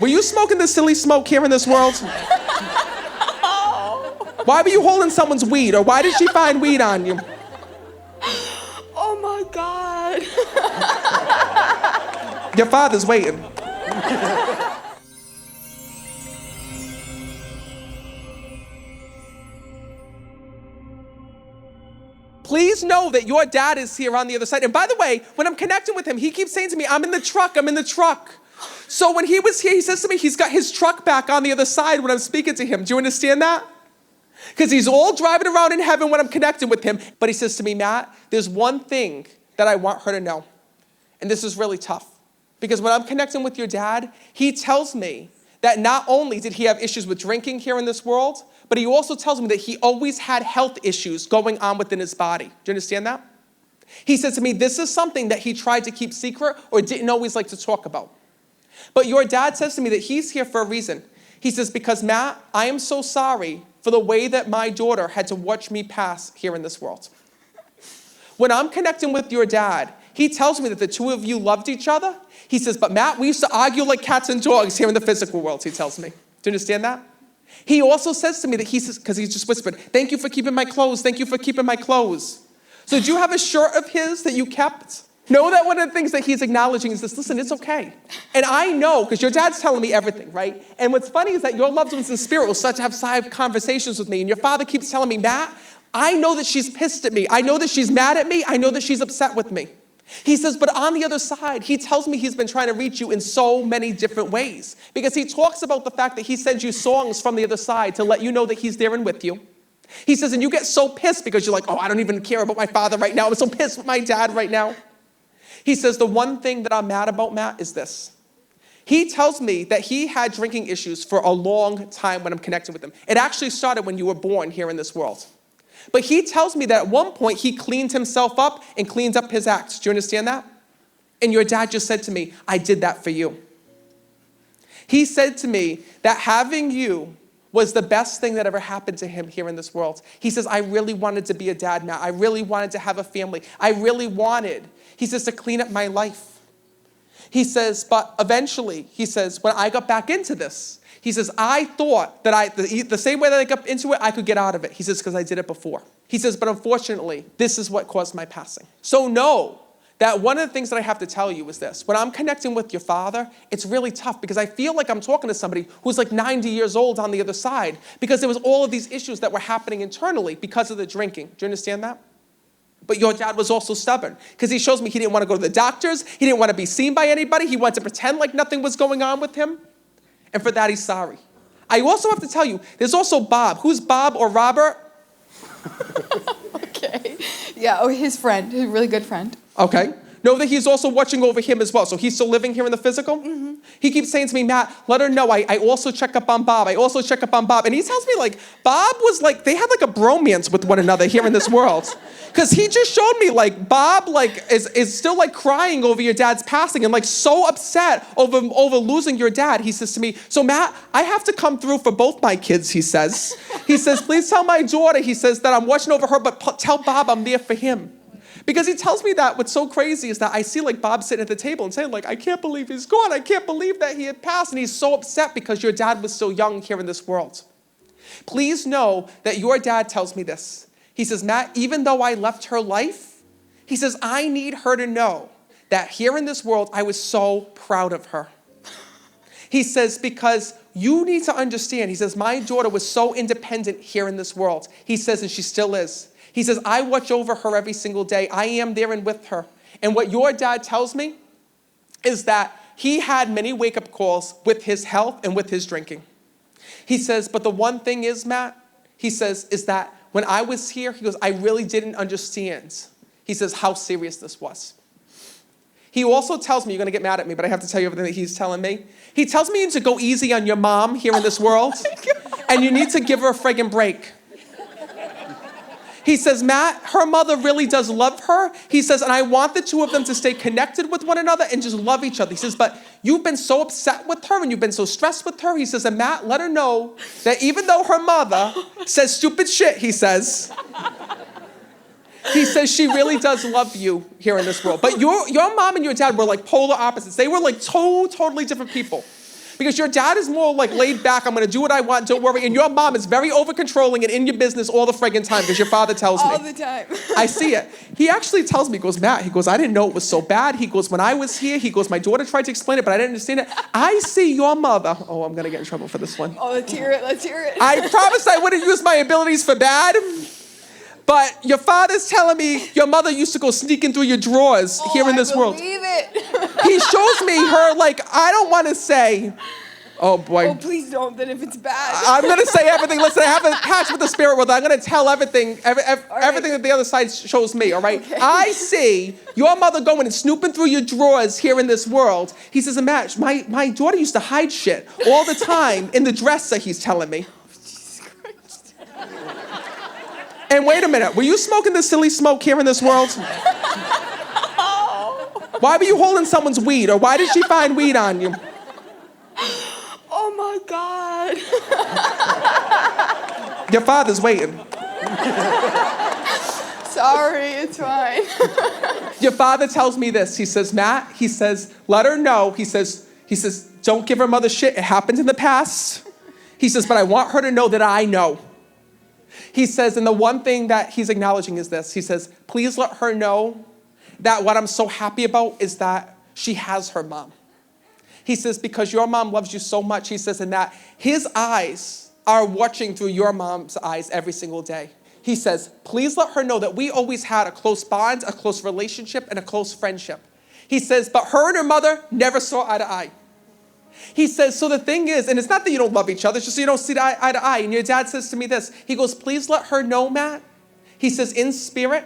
Were you smoking this silly smoke here in this world? Why were you holding someone's weed? Or why did she find weed on you? Oh my God. Your father's waiting. Please know that your dad is here on the other side. And by the way, when I'm connecting with him, he keeps saying to me, I'm in the truck. So when he was here, he says to me, he's got his truck back on the other side when I'm speaking to him. Do you understand that? Because he's all driving around in heaven when I'm connecting with him. But he says to me, Matt, there's one thing that I want her to know. And this is really tough. Because when I'm connecting with your dad, he tells me that not only did he have issues with drinking here in this world, but he also tells me that he always had health issues going on within his body. Do you understand that? He said to me, this is something that he tried to keep secret or didn't always like to talk about. But your dad says to me that he's here for a reason. He says, because Matt, I am so sorry for the way that my daughter had to watch me pass here in this world. When I'm connecting with your dad, he tells me that the two of you loved each other. He says, but Matt, we used to argue like cats and dogs here in the physical world, he tells me. Do you understand that? He also says to me that he says, because he just whispered, thank you for keeping my clothes. Thank you for keeping my clothes. So do you have a shirt of his that you kept? Know that one of the things that he's acknowledging is this, listen, it's okay. And I know, because your dad's telling me everything, right? And what's funny is that your loved ones in spirit will start to have side conversations with me. And your father keeps telling me, Matt, I know that she's pissed at me. I know that she's mad at me. I know that she's upset with me. He says, but on the other side, he tells me he's been trying to reach you in so many different ways. Because he talks about the fact that he sends you songs from the other side to let you know that he's there and with you. He says, and you get so pissed because you're like, oh, I don't even care about my father right now. I'm so pissed with my dad right now. He says, the one thing that I'm mad about, Matt, is this. He tells me that he had drinking issues for a long time when I'm connecting with him. It actually started when you were born here in this world. But he tells me that at one point he cleaned himself up and cleaned up his acts. Do you understand that? And your dad just said to me, I did that for you. He said to me that having you was the best thing that ever happened to him here in this world. He says, I really wanted to be a dad, Matt. I really wanted to have a family. I really wanted, he says, to clean up my life. He says, but eventually, he says, when I got back into this, he says, I thought that the same way that I got into it, I could get out of it. He says, because I did it before. He says, but unfortunately, this is what caused my passing. So know that one of the things that I have to tell you is this. When I'm connecting with your father, it's really tough because I feel like I'm talking to somebody who's like 90 years old on the other side because there was all of these issues that were happening internally because of the drinking. Do you understand that? But your dad was also stubborn because he shows me he didn't want to go to the doctors. He didn't want to be seen by anybody. He wanted to pretend like nothing was going on with him. And for that, he's sorry. I also have to tell you, there's also Bob. Who's Bob or Robert? Okay. Yeah, oh, his friend, his really good friend. Okay. Know that he's also watching over him as well. So he's still living here in the physical? Mm-hmm. He keeps saying to me, Matt, let her know I also check up on Bob. I also check up on Bob. And he tells me like, Bob was like, they had like a bromance with one another here in this world. Because he just showed me like, Bob like is still like crying over your dad's passing and like so upset over losing your dad. He says to me, so Matt, I have to come through for both my kids, he says. He says, please tell my daughter, he says, that I'm watching over her, but tell Bob I'm there for him. Because he tells me that what's so crazy is that I see like Bob sitting at the table and saying like, I can't believe he's gone. I can't believe that he had passed. And he's so upset because your dad was so young here in this world. Please know that your dad tells me this. He says, Matt, even though I left her life, he says, I need her to know that here in this world, I was so proud of her. He says, because you need to understand, he says, my daughter was so independent here in this world. He says, and she still is. He says, I watch over her every single day. I am there and with her. And what your dad tells me is that he had many wake-up calls with his health and with his drinking. He says, but the one thing is, Matt, he says, is that when I was here, he goes, I really didn't understand. He says, how serious this was. He also tells me, you're going to get mad at me, but I have to tell you everything that he's telling me. He tells me to go easy on your mom here in this world, and you need to give her a friggin' break. He says, Matt, her mother really does love her. He says, and I want the two of them to stay connected with one another and just love each other. He says, but you've been so upset with her and you've been so stressed with her. He says, and Matt, let her know that even though her mother says stupid shit, he says she really does love you here in this world. But your mom and your dad were like polar opposites. They were like totally different people. Because your dad is more like laid back, I'm gonna do what I want, don't worry. And your mom is very over-controlling and in your business all the friggin' time, because your father tells me. All the time. I see it. He actually tells me, he goes, Matt, he goes, I didn't know it was so bad. He goes, when I was here, he goes, my daughter tried to explain it, but I didn't understand it. I see your mother. Oh, I'm gonna get in trouble for this one. Oh, let's hear it, let's hear it. I promised I wouldn't use my abilities for bad. But your father's telling me your mother used to go sneaking through your drawers here in this world. I believe it. He shows me her, like, I don't want to say, oh boy. Oh, please don't, then if it's bad. I'm going to say everything. Listen, I have a patch with the spirit world. I'm going to tell everything, everything that the other side shows me, all right? Okay. I see your mother going and snooping through your drawers here in this world. He says, Matt, my daughter used to hide shit all the time in the dresser, he's telling me. Jesus Christ. And wait a minute, were you smoking this silly smoke here in this world? Why were you holding someone's weed, or why did she find weed on you? Oh my God. Your father's waiting. Sorry, it's fine. Your father tells me this. He says, Matt, he says, let her know. He says, don't give her mother shit. It happened in the past. He says, but I want her to know that I know. He says, and the one thing that he's acknowledging is this. He says, please let her know that what I'm so happy about is that she has her mom. He says, because your mom loves you so much, he says, and that his eyes are watching through your mom's eyes every single day. He says, please let her know that we always had a close bond, a close relationship, and a close friendship. He says, but her and her mother never saw eye to eye. He says, so the thing is, and it's not that you don't love each other, it's just so you don't see eye to eye. And your dad says to me this, he goes, please let her know, Matt. He says, in spirit,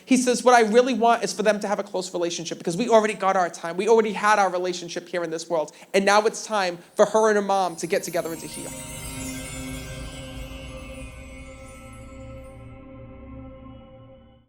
he says, what I really want is for them to have a close relationship, because we already got our time. We already had our relationship here in this world. And now it's time for her and her mom to get together and to heal.